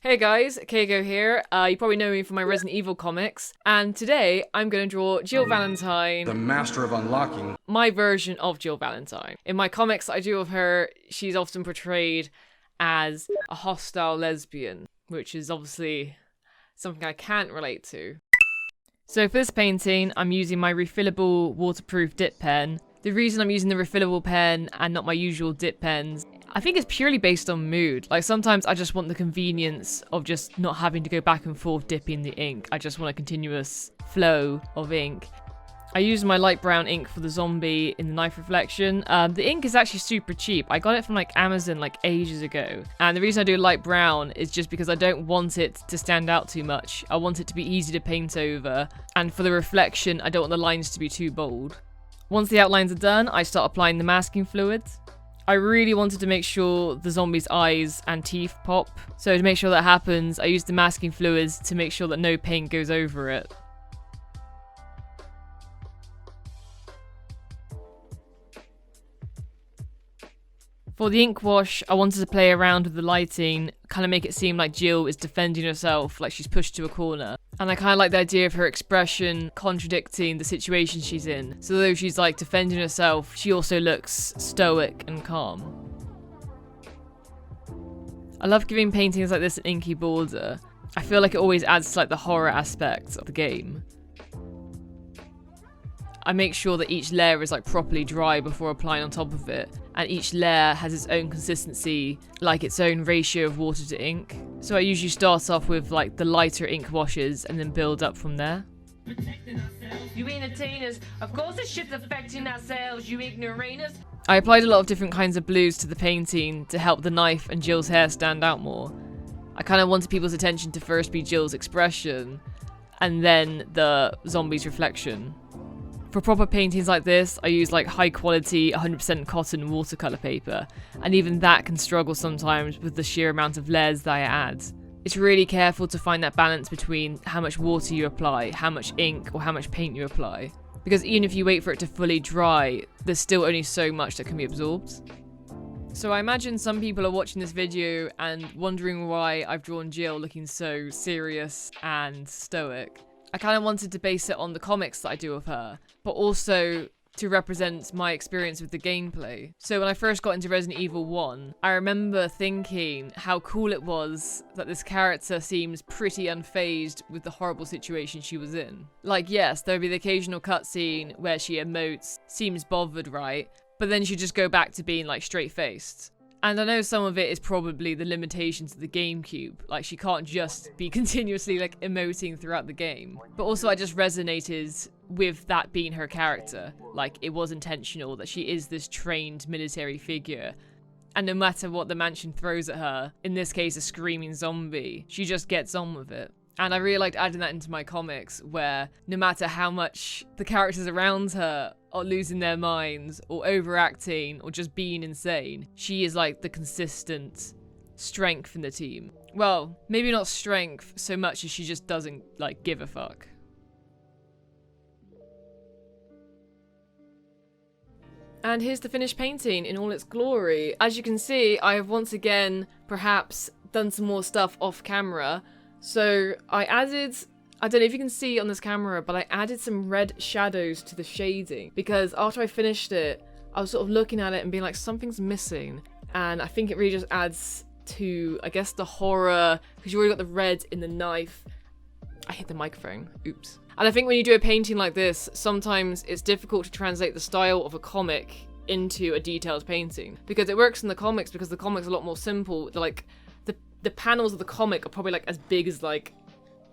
Hey guys, Kagoe here. You probably know me from my Resident Evil comics, and today I'm going to draw Jill Valentine, the master of unlocking, my version of Jill Valentine. In my comics that I do of her, she's often portrayed as a hostile lesbian, which is obviously something I can't relate to. So for this painting, I'm using my refillable waterproof dip pen. The reason I'm using the refillable pen and not my usual dip pens, I think it's purely based on mood. Like sometimes I just want the convenience of just not having to go back and forth dipping the ink. I just want a continuous flow of ink. I used my light brown ink for the zombie in the knife reflection. The ink is actually super cheap. I got it from like Amazon like ages ago. And the reason I do light brown is just because I don't want it to stand out too much. I want it to be easy to paint over. And for the reflection, I don't want the lines to be too bold. Once the outlines are done, I start applying the masking fluid. I really wanted to make sure the zombie's eyes and teeth pop. So to make sure that happens, I use the masking fluids to make sure that no paint goes over it. For the ink wash, I wanted to play around with the lighting, kind of make it seem like Jill is defending herself, like she's pushed to a corner. And I kind of like the idea of her expression contradicting the situation she's in. So though she's like defending herself, she also looks stoic and calm. I love giving paintings like this an inky border. I feel like it always adds to like the horror aspect of the game. I make sure that each layer is like properly dry before applying on top of it, and each layer has its own consistency, like its own ratio of water to ink. So I usually start off with like the lighter ink washes and then build up from there. You entertainers, of course this shit's affecting ourselves, you ignoramus. I applied a lot of different kinds of blues to the painting to help the knife and Jill's hair stand out more. I kind of wanted people's attention to first be Jill's expression, and then the zombie's reflection. For proper paintings like this, I use like high quality 100% cotton watercolour paper, and even that can struggle sometimes with the sheer amount of layers that I add. It's really careful to find that balance between how much water you apply, how much ink or how much paint you apply, because even if you wait for it to fully dry, there's still only so much that can be absorbed. So I imagine some people are watching this video and wondering why I've drawn Jill looking so serious and stoic. I kind of wanted to base it on the comics that I do of her, but also to represent my experience with the gameplay. So when I first got into Resident Evil 1, I remember thinking how cool it was that this character seems pretty unfazed with the horrible situation she was in. Like, yes, there would be the occasional cutscene where she emotes, seems bothered, right? But then she'd just go back to being like straight-faced. And I know some of it is probably the limitations of the GameCube. Like, she can't just be continuously, like, emoting throughout the game. But also, I just resonated with that being her character. Like, it was intentional that she is this trained military figure. And no matter what the mansion throws at her, in this case, a screaming zombie, she just gets on with it. And I really liked adding that into my comics, where no matter how much the characters around her are losing their minds, or overacting, or just being insane, she is like the consistent strength in the team. Well, maybe not strength so much as she just doesn't, like, give a fuck. And here's the finished painting in all its glory. As you can see, I have once again, perhaps, done some more stuff off camera. So I added, I don't know if you can see on this camera, but I added some red shadows to the shading, because after I finished it, I was sort of looking at it and being like, something's missing. And I think it really just adds to, I guess, the horror, because you already got the red in the knife. I hit the microphone, oops. And I think when you do a painting like this, sometimes it's difficult to translate the style of a comic into a detailed painting, because it works in the comics because the comic's a lot more simple. They're like, the panels of the comic are probably like as big as like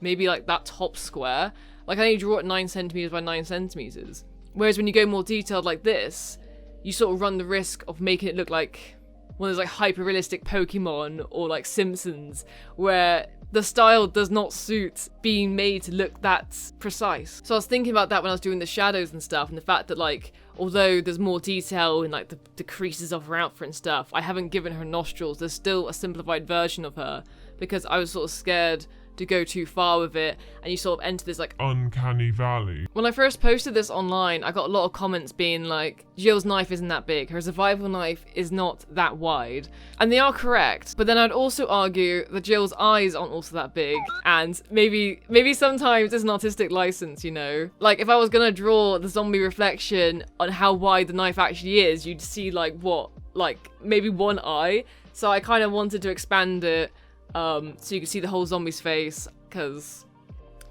maybe like that top square. Like, I only draw it 9 centimeters by 9 centimeters. Whereas when you go more detailed like this, you sort of run the risk of making it look like one of those like hyper-realistic Pokemon or like Simpsons, where the style does not suit being made to look that precise. So I was thinking about that when I was doing the shadows and stuff, and the fact that, like, although there's more detail in like the creases of her outfit and stuff, I haven't given her nostrils. There's still a simplified version of her, because I was sort of scared to go too far with it, and you sort of enter this like uncanny valley. When I first posted this online, I got a lot of comments being like, Jill's knife isn't that big, her survival knife is not that wide. And they are correct, but then I'd also argue that Jill's eyes aren't also that big, and maybe sometimes it's an artistic license, you know? Like, if I was gonna draw the zombie reflection on how wide the knife actually is, you'd see like, what? Like, maybe one eye? So I kind of wanted to expand it, so you could see the whole zombie's face, because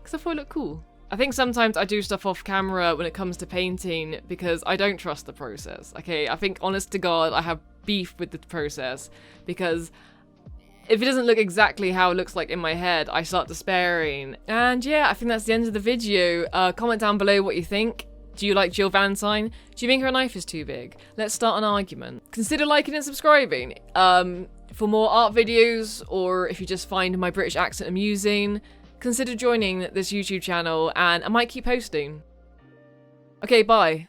I thought it looked cool. I think sometimes I do stuff off camera when it comes to painting because I don't trust the process, okay? I think, honest to God, I have beef with the process because if it doesn't look exactly how it looks like in my head, I start despairing. And yeah, I think that's the end of the video. Comment down below what you think. Do you like Jill Valentine? Do you think her knife is too big? Let's start an argument. Consider liking and subscribing. For more art videos, or if you just find my British accent amusing, consider joining this YouTube channel and I might keep posting. Okay, bye.